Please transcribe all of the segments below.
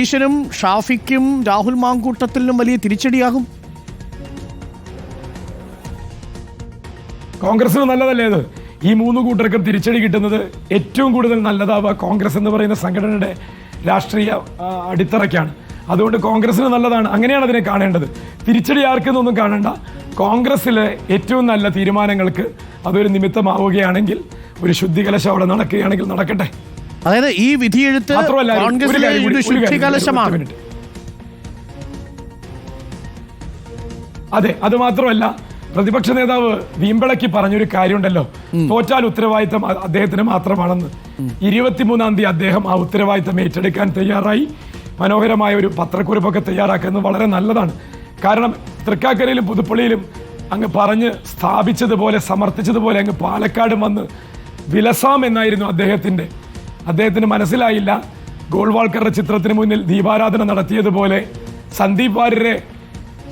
ഈശ്വരും ഷാഫിക്കും രാഹുൽ മാങ്കൂട്ടത്തിലും വലിയ തിരിച്ചടിയാകും. കോൺഗ്രസിന് നല്ലതല്ലേ അത്? ഈ മൂന്ന് കൂട്ടർക്കും തിരിച്ചടി കിട്ടുന്നത് ഏറ്റവും കൂടുതൽ നല്ലതാവുക കോൺഗ്രസ് എന്ന് പറയുന്ന സംഘടനയുടെ രാഷ്ട്രീയ അടിത്തറയ്ക്കാണ്. അതുകൊണ്ട് കോൺഗ്രസിന് നല്ലതാണ്. അങ്ങനെയാണ് അതിനെ കാണേണ്ടത്. തിരിച്ചടി ആർക്കെന്നൊന്നും കാണണ്ട. കോൺഗ്രസിലെ ഏറ്റവും നല്ല തീരുമാനങ്ങൾക്ക് അതൊരു നിമിത്തമാവുകയാണെങ്കിൽ, ഒരു ശുദ്ധികലശം അവിടെ നടക്കുകയാണെങ്കിൽ നടക്കട്ടെ. അതായത് ഈ വിധിയെഴുത്ത് ശുദ്ധികലശമാണ്. അതെ, അത് മാത്രമല്ല, പ്രതിപക്ഷ നേതാവ് വീമ്പളയ്ക്ക് പറഞ്ഞൊരു കാര്യമുണ്ടല്ലോ, തോറ്റാൽ ഉത്തരവാദിത്തം അദ്ദേഹത്തിന് മാത്രമാണെന്ന്. 23-ാം തീയതി അദ്ദേഹം ആ ഉത്തരവാദിത്തം ഏറ്റെടുക്കാൻ തയ്യാറായി. മനോഹരമായ ഒരു പത്രക്കുറിപ്പൊക്കെ തയ്യാറാക്കുന്നത് വളരെ നല്ലതാണ്. കാരണം തൃക്കാക്കരയിലും പുതുപ്പള്ളിയിലും അങ്ങ് പറഞ്ഞ് സ്ഥാപിച്ചതുപോലെ, സമർത്ഥിച്ചതുപോലെ അങ്ങ് പാലക്കാടും വന്ന് വിലസാം എന്നായിരുന്നു അദ്ദേഹത്തിന് മനസ്സിലായില്ല. ഗോൾവാൾക്കറുടെ ചിത്രത്തിന് മുന്നിൽ ദീപാരാധന നടത്തിയതുപോലെ സന്ദീപ് വാര്യരെ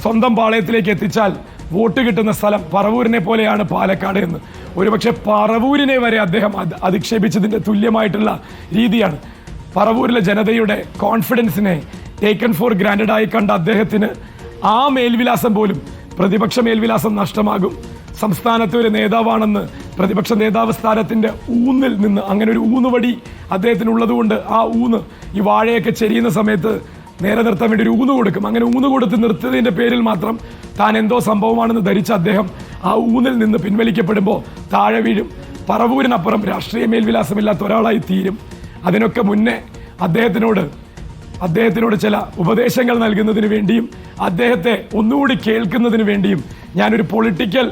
സ്വന്തം പാളയത്തിലേക്ക് എത്തിച്ചാൽ വോട്ട് കിട്ടുന്ന സ്ഥലം പറവൂരിനെ പോലെയാണ് പാലക്കാട് എന്ന്. ഒരുപക്ഷെ പറവൂരിനെ വരെ അദ്ദേഹം അധിക്ഷേപിച്ചതിന്റെ തുല്യമായിട്ടുള്ള രീതിയാണ്. പറവൂരിലെ ജനതയുടെ കോൺഫിഡൻസിനെ ടേക്കൺ ഫോർ ഗ്രാൻഡഡ് ആയി കണ്ട അദ്ദേഹത്തിന് ആ മേൽവിലാസം പോലും, പ്രതിപക്ഷ മേൽവിലാസം നഷ്ടമാകും. സംസ്ഥാനത്തെ ഒരു നേതാവാണെന്ന് പ്രതിപക്ഷ നേതാവ് സ്ഥാനത്തിന്റെ ഊന്നിൽ നിന്ന് അങ്ങനെ ഒരു ഊന്നുവടി അദ്ദേഹത്തിനുള്ളതുകൊണ്ട് ആ ഊന്ന് ഈ വാഴയൊക്കെ ചെരിയുന്ന സമയത്ത് നേരെ നിർത്താൻ വേണ്ടി ഒരു ഊന്ന് കൊടുക്കും. അങ്ങനെ ഊന്ന് കൊടുത്ത് നിർത്തിയതിന്റെ പേരിൽ മാത്രം താൻ എന്തോ സംഭവമാണെന്ന് ധരിച്ച അദ്ദേഹം ആ ഊന്നിൽ നിന്ന് പിൻവലിക്കപ്പെടുമ്പോൾ താഴെ വീഴും. പറവൂരിനപ്പുറം രാഷ്ട്രീയ മേൽവിലാസമില്ലാത്ത ഒരാളായി തീരും. അതിനൊക്കെ മുന്നേ അദ്ദേഹത്തിനോട് ചില ഉപദേശങ്ങൾ നൽകുന്നതിന് വേണ്ടിയും അദ്ദേഹത്തെ ഒന്നുകൂടി കേൾക്കുന്നതിന് വേണ്ടിയും ഞാനൊരു പൊളിറ്റിക്കൽ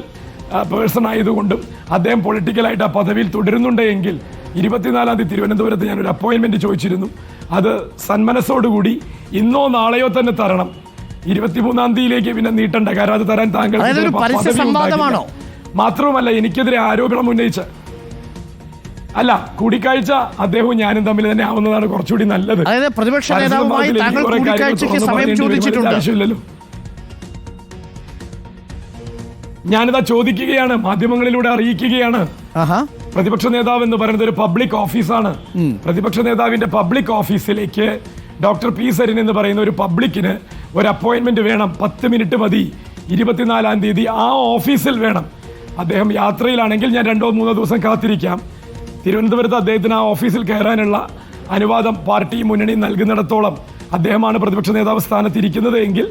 പേഴ്സൺ ആയതുകൊണ്ടും അദ്ദേഹം പൊളിറ്റിക്കലായിട്ട് ആ പദവിയിൽ തുടരുന്നുണ്ട് എങ്കിൽ 24-ാം തീയതി തിരുവനന്തപുരത്ത് ഞാനൊരു അപ്പോയിന്റ്മെന്റ് ചോദിച്ചിരുന്നു. അത് സന്മനസ്സോടുകൂടി ഇന്നോ നാളെയോ തന്നെ തരണം. 23-ാം തീയതിയിലേക്ക് പിന്നെ നീട്ടണ്ട. കാരണം അത് തരാൻ താങ്കൾ മാത്രവുമല്ല, എനിക്കെതിരെ ആരോപണം ഉന്നയിച്ച കൂടിക്കാഴ്ച അദ്ദേഹവും ഞാനും തമ്മിൽ തന്നെ ആവുന്നതാണ് കുറച്ചുകൂടി നല്ലത്. ആവശ്യമില്ലല്ലോ. ഞാനിതാ ചോദിക്കുകയാണ്, മാധ്യമങ്ങളിലൂടെ അറിയിക്കുകയാണ്. പ്രതിപക്ഷ നേതാവ് എന്ന് പറയുന്നത് ഒരു പബ്ലിക് ഓഫീസാണ്. പ്രതിപക്ഷ നേതാവിന്റെ പബ്ലിക് ഓഫീസിലേക്ക് ഡോക്ടർ പി സരിൻ എന്ന് പറയുന്ന ഒരു പബ്ലിക്കിന് ഒരു അപ്പോയിന്റ്മെന്റ് വേണം. 10 മിനിറ്റ് മതി. 24-ാം തീയതി ആ ഓഫീസിൽ വേണം. അദ്ദേഹം യാത്രയിലാണെങ്കിൽ ഞാൻ 2-3 ദിവസം കാത്തിരിക്കാം. തിരുവനന്തപുരത്ത് അദ്ദേഹത്തിന് ആ ഓഫീസിൽ കയറാനുള്ള അനുവാദം പാർട്ടി മുന്നണി നൽകുന്നിടത്തോളം അദ്ദേഹമാണ് പ്രതിപക്ഷ നേതാവ് സ്ഥാനത്തിരിക്കുന്നത് എങ്കിൽ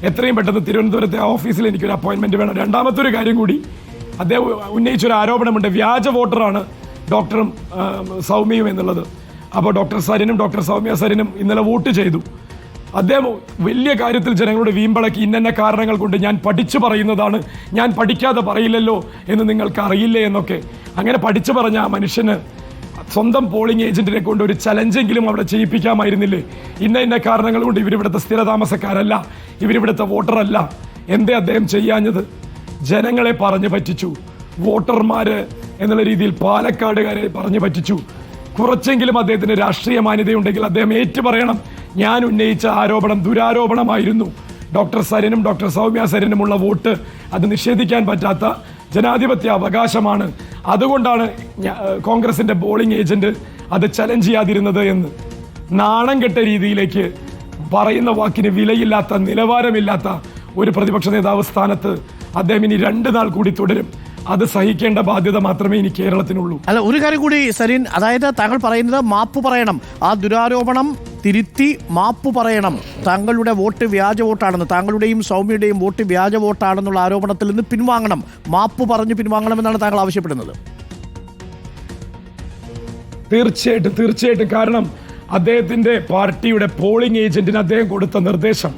എത്രയും പെട്ടെന്ന് തിരുവനന്തപുരത്തെ ആ ഓഫീസിൽ എനിക്കൊരു അപ്പോയിന്റ്മെന്റ് വേണം. രണ്ടാമത്തെ ഒരു കാര്യം കൂടി, അദ്ദേഹം ഉന്നയിച്ചൊരു ആരോപണമുണ്ട്, വ്യാജ വോട്ടറാണ് ഡോക്ടറും സൗമ്യയും എന്നുള്ളത്. അപ്പോൾ ഡോക്ടർ സരിനും ഡോക്ടർ സൗമ്യ സരിനും ഇന്നലെ വോട്ട് ചെയ്തു. അദ്ദേഹം വലിയ കാര്യത്തിൽ ജനങ്ങളുടെ വീമ്പളക്കി ഇന്ന കാരണങ്ങൾ കൊണ്ട് ഞാൻ പഠിച്ചു പറയുന്നതാണ്, ഞാൻ പഠിക്കാതെ പറയില്ലല്ലോ എന്ന് നിങ്ങൾക്ക് അറിയില്ലേ എന്നൊക്കെ. അങ്ങനെ പഠിച്ചു പറഞ്ഞ ആ മനുഷ്യന് സ്വന്തം പോളിംഗ് ഏജന്റിനെ കൊണ്ട് ഒരു ചലഞ്ചെങ്കിലും അവിടെ ചെയ്യിപ്പിക്കാമായിരുന്നില്ലേ? ഇന്ന കാരണങ്ങൾ കൊണ്ട് ഇവരിവിടുത്തെ സ്ഥിരതാമസക്കാരല്ല, ഇവരിവിടുത്തെ വോട്ടറല്ല. എന്തേ അദ്ദേഹം ചെയ്യാഞ്ഞത്? ജനങ്ങളെ പറഞ്ഞു പറ്റിച്ചു. വോട്ടർമാര് എന്നുള്ള രീതിയിൽ പാലക്കാടുകാരെ പറഞ്ഞു പറ്റിച്ചു. കുറച്ചെങ്കിലും അദ്ദേഹത്തിന് രാഷ്ട്രീയ മാന്യതയുണ്ടെങ്കിൽ അദ്ദേഹം ഏറ്റു പറയണം, ഞാൻ ഉന്നയിച്ച ആരോപണം ദുരാരോപണമായിരുന്നു. ഡോക്ടർ സരിനും ഡോക്ടർ സൗമ്യ സരിനുമുള്ള വോട്ട് അത് നിഷേധിക്കാൻ പറ്റാത്ത ജനാധിപത്യ അവകാശമാണ്. അതുകൊണ്ടാണ് കോൺഗ്രസിന്റെ പോളിംഗ് ഏജന്റ് അത് ചലഞ്ച് ചെയ്യാതിരുന്നത് എന്ന് നാണം കെട്ട രീതിയിലേക്ക് പറയുന്ന വാക്കിന് വിലയില്ലാത്ത, നിലവാരമില്ലാത്ത ഒരു പ്രതിപക്ഷ നേതാവ് സ്ഥാനത്ത് അദ്ദേഹം ഇനി 2 നാൾ കൂടി തുടരും. അത് സഹിക്കേണ്ട ബാധ്യത മാത്രമേ ഇനി കേരളത്തിനുള്ളൂ. അല്ല, ഒരു കാര്യം കൂടി സരിൻ, അതായത് താങ്കൾ പറയുന്നത് മാപ്പ് പറയണം, ആ ദുരാരോപണം തിരുത്തി മാപ്പ് പറയണം, താങ്കളുടെ വോട്ട് വ്യാജ വോട്ടാണെന്ന്, താങ്കളുടെയും സൗമ്യയുടെയും വോട്ട് വ്യാജ വോട്ടാണെന്നുള്ള ആരോപണത്തിൽ നിന്ന് പിൻവാങ്ങണം, മാപ്പ് പറഞ്ഞു പിൻവാങ്ങണമെന്നാണ് താങ്കൾ ആവശ്യപ്പെടുന്നത്. തീർച്ചയായിട്ടും. കാരണം അദ്ദേഹത്തിന്റെ പാർട്ടിയുടെ പോളിംഗ് ഏജന്റിന് അദ്ദേഹം കൊടുത്ത നിർദ്ദേശം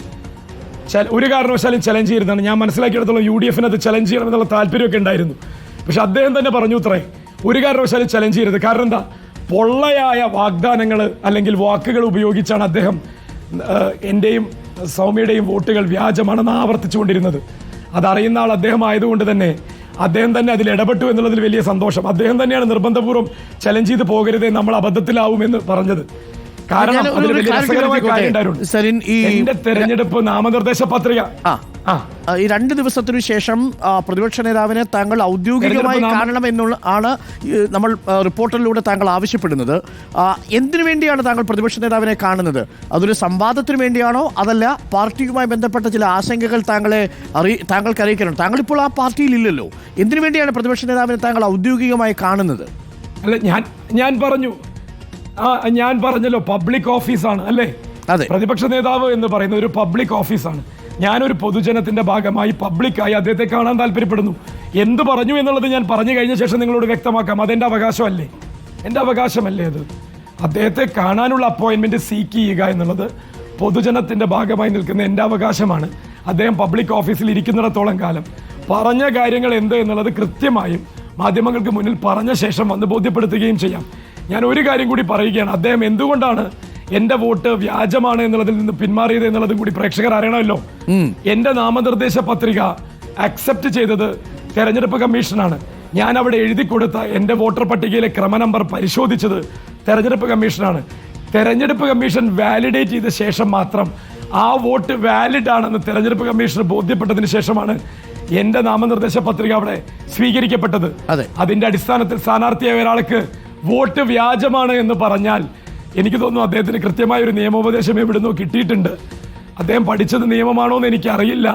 ഒരു കാരണവശാലും ചലഞ്ച് ചെയ്തിരുന്നതാണ്. ഞാൻ മനസ്സിലാക്കിയെടുത്തോളം UDF അത് ചലഞ്ച് ചെയ്യണമെന്നുള്ള താല്പര്യമൊക്കെ ഉണ്ടായിരുന്നു. പക്ഷെ അദ്ദേഹം തന്നെ പറഞ്ഞു ഇത്രേ, ഒരു കാരണവശാലും ചലഞ്ച് ചെയ്യരുത്. കാരണം എന്താ, പൊള്ളയായ വാഗ്ദാനങ്ങൾ അല്ലെങ്കിൽ വാക്കുകൾ ഉപയോഗിച്ചാണ് അദ്ദേഹം എന്റെയും സൗമ്യയുടെയും വോട്ടുകൾ വ്യാജമാണെന്ന് ആവർത്തിച്ചുകൊണ്ടിരുന്നത്. അതറിയുന്ന ആൾ അദ്ദേഹം ആയതുകൊണ്ട് തന്നെ അദ്ദേഹം തന്നെ അതിൽ ഇടപെട്ടു എന്നുള്ളതിൽ വലിയ സന്തോഷം. അദ്ദേഹം തന്നെയാണ് നിർബന്ധപൂർവ്വം ചലഞ്ച് ചെയ്ത് പോകരുതേ, നമ്മൾ അബദ്ധത്തിലാവുമെന്ന് പറഞ്ഞത്. കാരണം ഞാൻ അതിൽ ഒരു വലിയ clarity രസകരമായ വരുത്തിക്കോട്ടെ. കാര്യം ഉണ്ടായിരുന്നു. സരിൻ, ഈ എന്റെ തെരഞ്ഞെടുപ്പ് നാമനിർദ്ദേശ പത്രിക ഈ 2 ദിവസത്തിനു ശേഷം പ്രതിപക്ഷ നേതാവിനെ താങ്കൾ ഔദ്യോഗികമായി കാണണം എന്നുള്ള ആണ് നമ്മൾ റിപ്പോർട്ടറിലൂടെ താങ്കൾ ആവശ്യപ്പെടുന്നത്. എന്തിനു വേണ്ടിയാണ് താങ്കൾ പ്രതിപക്ഷ നേതാവിനെ കാണുന്നത്? അതൊരു സംവാദത്തിന് വേണ്ടിയാണോ, അതല്ല പാർട്ടിയുമായി ബന്ധപ്പെട്ട ചില ആശങ്കകൾ താങ്കൾക്ക് അറിയിക്കണം? താങ്കൾ ഇപ്പോൾ ആ പാർട്ടിയിൽ ഇല്ലല്ലോ. എന്തിനു വേണ്ടിയാണ് പ്രതിപക്ഷ നേതാവിനെ താങ്കൾ ഔദ്യോഗികമായി കാണുന്നത്? അല്ല, ഞാൻ പറഞ്ഞല്ലോ, പബ്ലിക് ഓഫീസാണ് അല്ലേ? അതെ, പ്രതിപക്ഷ നേതാവ് എന്ന് പറയുന്നത് ഒരു പബ്ലിക് ഓഫീസാണ്. ഞാനൊരു പൊതുജനത്തിന്റെ ഭാഗമായി പബ്ലിക്കായി അദ്ദേഹത്തെ കാണാൻ താല്പര്യപ്പെടുന്നു. എന്ത് പറഞ്ഞു എന്നുള്ളത് ഞാൻ പറഞ്ഞു കഴിഞ്ഞ ശേഷം നിങ്ങളോട് വ്യക്തമാക്കാം. അതെന്റെ അവകാശമല്ലേ? എൻ്റെ അവകാശമല്ലേ അത്? അദ്ദേഹത്തെ കാണാനുള്ള അപ്പോയിന്റ്മെന്റ് സീക്ക് ചെയ്യുക എന്നുള്ളത് പൊതുജനത്തിന്റെ ഭാഗമായി നിൽക്കുന്ന എൻ്റെ അവകാശമാണ്. അദ്ദേഹം പബ്ലിക് ഓഫീസിൽ ഇരിക്കുന്നിടത്തോളം കാലം പറഞ്ഞ കാര്യങ്ങൾ എന്ത് എന്നുള്ളത് കൃത്യമായും മാധ്യമങ്ങൾക്ക് മുന്നിൽ പറഞ്ഞ ശേഷം വന്ന് ബോധ്യപ്പെടുത്തുകയും ചെയ്യാം. ഞാൻ ഒരു കാര്യം കൂടി പറയുകയാണ്. അദ്ദേഹം എന്തുകൊണ്ടാണ് എന്റെ വോട്ട് വ്യാജമാണ് എന്നുള്ളതിൽ നിന്ന് പിന്മാറിയത് എന്നുള്ളതും കൂടി പ്രേക്ഷകർ അറിയണമല്ലോ. എന്റെ നാമനിർദ്ദേശ പത്രിക അക്സെപ്റ്റ് ചെയ്തത് തെരഞ്ഞെടുപ്പ് കമ്മീഷനാണ്. ഞാൻ അവിടെ എഴുതി കൊടുത്ത എന്റെ വോട്ടർ പട്ടികയിലെ ക്രമനമ്പർ പരിശോധിച്ചത് തെരഞ്ഞെടുപ്പ് കമ്മീഷനാണ്. തെരഞ്ഞെടുപ്പ് കമ്മീഷൻ വാലിഡേറ്റ് ചെയ്ത ശേഷം മാത്രം ആ വോട്ട് വാലിഡ് ആണെന്ന് തെരഞ്ഞെടുപ്പ് കമ്മീഷന് ബോധ്യപ്പെട്ടതിന് ശേഷമാണ് എന്റെ നാമനിർദ്ദേശ പത്രിക അവിടെ സ്വീകരിക്കപ്പെട്ടത്. അതിന്റെ അടിസ്ഥാനത്തിൽ സ്ഥാനാർത്ഥിയായ ഒരാൾക്ക് വോട്ട് വ്യാജമാണ് എന്ന് പറഞ്ഞാൽ എനിക്ക് തോന്നുന്നു അദ്ദേഹത്തിന് കൃത്യമായ ഒരു നിയമോപദേശം എവിടുന്നോ കിട്ടിയിട്ടുണ്ട്. അദ്ദേഹം പഠിച്ചത് നിയമമാണോ എന്ന് എനിക്ക് അറിയില്ല.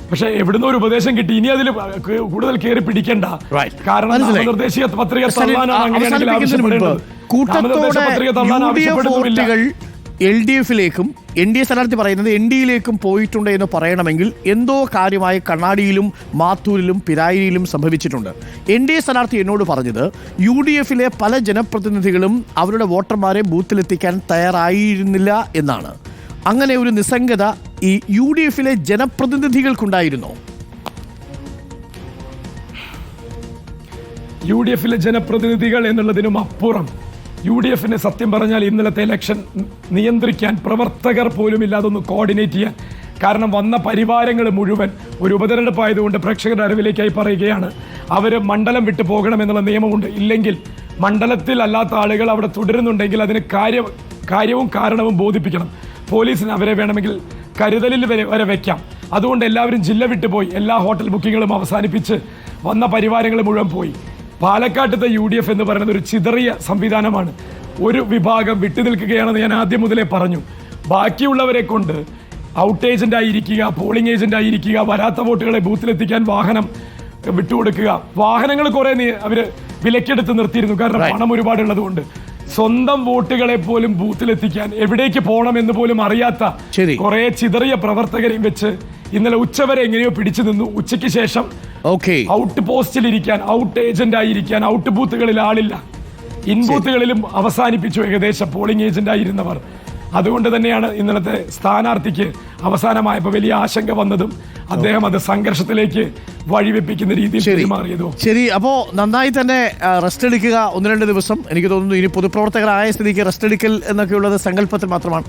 പക്ഷെ എവിടുന്നോ ഒരു ഉപദേശം കിട്ടി. ഇനി അതിൽ കൂടുതൽ കയറി പിടിക്കണ്ട. കാരണം നാമനിർദ്ദേശീയ പത്രിക തള്ളാനാണ് അങ്ങനെയാണെങ്കിൽ ആവശ്യപ്പെടുന്നത്. LDF-ലേക്കും NDA സ്ഥാനാർത്ഥി പറയുന്നത് NDA-യിലേക്കും പോയിട്ടുണ്ട് എന്ന് പറയണമെങ്കിൽ എന്തോ കാര്യമായി കണ്ണാടിയിലും മാത്തൂരിലും പിരായിരിയിലും സംഭവിച്ചിട്ടുണ്ട്. NDA സ്ഥാനാർത്ഥി എന്നോട് പറഞ്ഞത് UDF-ലെ പല ജനപ്രതിനിധികളും അവരുടെ വോട്ടർമാരെ ബൂത്തിലെത്തിക്കാൻ തയ്യാറായിരുന്നില്ല എന്നാണ്. അങ്ങനെ ഒരു നിസ്സംഗത ഈ UDF-ലെ ജനപ്രതിനിധികൾക്കുണ്ടായിരുന്നോ? UDF-ലെ ജനപ്രതിനിധികൾ എന്നുള്ളതിനും അപ്പുറം UDF-ന് സത്യം പറഞ്ഞാൽ ഇന്നലത്തെ ഇലക്ഷൻ നിയന്ത്രിക്കാൻ പ്രവർത്തകർ പോലും ഇല്ലാതൊന്ന് കോർഡിനേറ്റ് ചെയ്യാൻ. കാരണം വന്ന പരിവാരങ്ങൾ മുഴുവൻ ഒരു ഉപതെരഞ്ഞെടുപ്പ് ആയതുകൊണ്ട് പ്രേക്ഷകരുടെ അറിവിലേക്കായി പറയുകയാണ്, അവർ മണ്ഡലം വിട്ടു പോകണമെന്നുള്ള നിയമമുണ്ട്. ഇല്ലെങ്കിൽ മണ്ഡലത്തിൽ അല്ലാത്ത ആളുകൾ അവിടെ തുടരുന്നുണ്ടെങ്കിൽ അതിന് കാര്യവും കാരണവും ബോധിപ്പിക്കണം. പോലീസിന് അവരെ വേണമെങ്കിൽ കരുതലിൽ വരെ വയ്ക്കാം. അതുകൊണ്ട് എല്ലാവരും ജില്ല വിട്ടുപോയി. എല്ലാ ഹോട്ടൽ ബുക്കിങ്ങുകളും അവസാനിപ്പിച്ച് വന്ന പരിവാരങ്ങൾ മുഴുവൻ പോയി. പാലക്കാട്ടത്തെ UDF എന്ന് പറയുന്നത് ഒരു ചിതറിയ സംവിധാനമാണ്. ഒരു വിഭാഗം വിട്ടുനിൽക്കുകയാണെന്ന് ഞാൻ ആദ്യം മുതലേ പറഞ്ഞു. ബാക്കിയുള്ളവരെ കൊണ്ട് ഔട്ട് ഏജന്റ് ആയിരിക്കുക, പോളിംഗ് ഏജന്റ് ആയിരിക്കുക, വരാത്ത വോട്ടുകളെ ബൂത്തിലെത്തിക്കാൻ വാഹനം വിട്ടുകൊടുക്കുക. വാഹനങ്ങൾ കുറെ അവര് വിലക്കെടുത്ത് നിർത്തിയിരുന്നു. കാരണം പണം ഒരുപാടുള്ളത് കൊണ്ട് സ്വന്തം വോട്ടുകളെ പോലും ബൂത്തിലെത്തിക്കാൻ എവിടേക്ക് പോകണം എന്ന് പോലും അറിയാത്ത കുറെ ചിതറിയ പ്രവർത്തകരെയും വെച്ച് ഇന്നലെ ഉച്ചവരെ എങ്ങനെയോ പിടിച്ചു നിന്നു. ഉച്ചയ്ക്ക് ശേഷം ഔട്ട് പോസ്റ്റിൽ ഇരിക്കാൻ, ഔട്ട് ഏജന്റ് ആയിരിക്കാൻ ഔട്ട് ബൂത്തുകളിൽ ആളില്ല. ഇൻ ബൂത്തുകളിലും അവസാനിപ്പിച്ചു ഏകദേശം പോളിംഗ് ഏജന്റ് ആയിരുന്നവർ. അതുകൊണ്ട് തന്നെയാണ് ഇന്നലത്തെ സ്ഥാനാർത്ഥിക്ക് അവസാനമായപ്പോൾ വലിയ ആശങ്ക വന്നതും അദ്ദേഹം അത് സംഘർഷത്തിലേക്ക് വഴിവെപ്പിക്കുന്ന രീതിയിൽ പെരുമാറിയതും. ശരി, അപ്പോൾ നന്നായി തന്നെ റെസ്റ്റ് എടുക്കുക. 1-2 ദിവസം. എനിക്ക് തോന്നുന്നു ഇനി പൊതുപ്രവർത്തകരായ സ്ഥിതിക്ക് റെസ്റ്റ് എടുക്കൽ എന്നൊക്കെയുള്ളത് സങ്കല്പത്തിൽ മാത്രമാണ്.